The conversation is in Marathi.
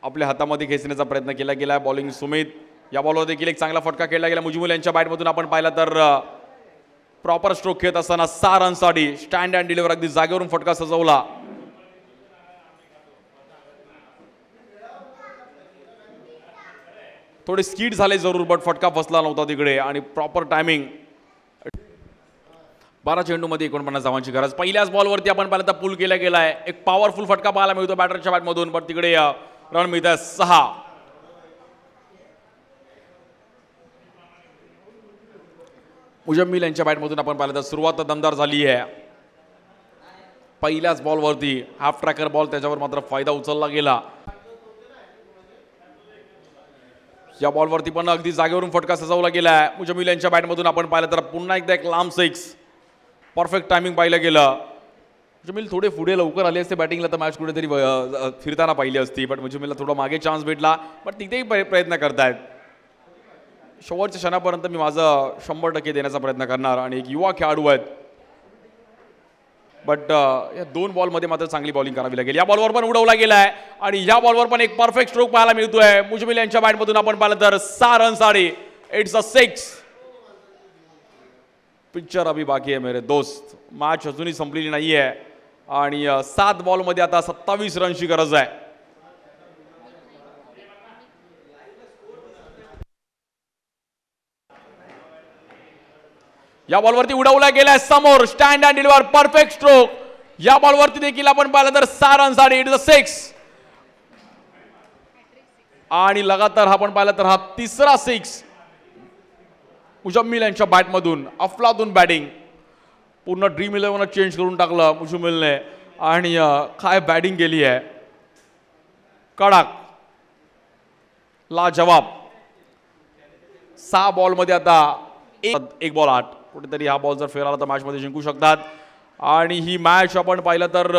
आपल्या हातामध्ये खेचण्याचा प्रयत्न केला गेला. बॉलिंग सुमित. या बॉलवर देखील एक चांगला फटका खेळला गेला. मुजिमुल यांच्या बॅटमधून आपण पाहिला तर प्रॉपर स्ट्रोक खेळत असताना 6 रनसाठी स्टँड अँड डिलिव्हर अगदी जागेवरून फटका सजवला. थोडे स्कीड झाले जरूर, बट फटका फसला नव्हता तिकडे आणि प्रॉपर टायमिंग. 12 चेंडूमध्ये 49 धावांची गरज. पहिल्याच बॉलवरती आपण पाहिलं तर पुल केला गेलाय. एक पॉवरफुल फटका पाहायला मिळतो बॅटरच्या बॅटमधून, पण तिकडे रन मिळतात 6. मुजम्मिल यांच्या बॅटमधून आपण पाहिलं तर सुरुवात दमदार झाली आहे. पहिल्याच बॉलवरती हाफ ट्रॅकर बॉल, त्याच्यावर मात्र फायदा उचलला गेला. या बॉलवरती पण अगदी जागेवरून फटका सजवला गेलाय. मुजम्मिल यांच्या बॅटमधून आपण पाहिलं तर पुन्हा एकदा एक लांब 6. परफेक्ट टायमिंग पाहिलं गेलं. मुजम्मिल थोडे पुढे लवकर आले असते बॅटिंगला तर मॅच कुठेतरी फिरताना पाहिली असती, पण मुजम्मिलला थोडा मागे चान्स भेटला. पण तिथेही प्रयत्न करतायत. शेवटच्या क्षणापर्यंत मी माझं 100% देण्याचा प्रयत्न करणार आणि एक युवा खेळाडू आहेत, बट या 2 बॉलमध्ये मात्र चांगली बॉलिंग करावी लागेल. या बॉलवर पण उडवला गेलाय आणि या बॉलवर पण एक परफेक्ट स्ट्रोक पाहायला मिळतोय. मुजम्मिल यांच्या बॅटमधून आपण पाहिलं तर 6 रनसाठी इट्स अ 6. पिक्चर अभी बाकी आहे मेरे दोस्त. मॅच अजूनही संपलेली नाहीये आणि 7 बॉलमध्ये आता 27 रनची गरज आहे. या बॉलवरती उडवला गेलाय समोर stand and deliver perfect stroke. या बॉलवरती देखील आपण पाहिलं तर 6 रनसाठी इट इज अ 6 आणि लगातार आपण पाहिलं तर हा 3रा 6 मुजम्मिल यांच्या बॅटमधून. अफलातून बॅटिंग. पूर्ण ड्रीम 11 चेंज करून टाकलं मुजम्मिलने आणि काय बॅटिंग केली आहे. कडक लाजवाब. 6 बॉलमध्ये आता एक बॉल 8. कुठेतरी हा बॉल जर फेर आला तर मॅचमध्ये जिंकू शकतात आणि ही मॅच आपण पाहिलं तर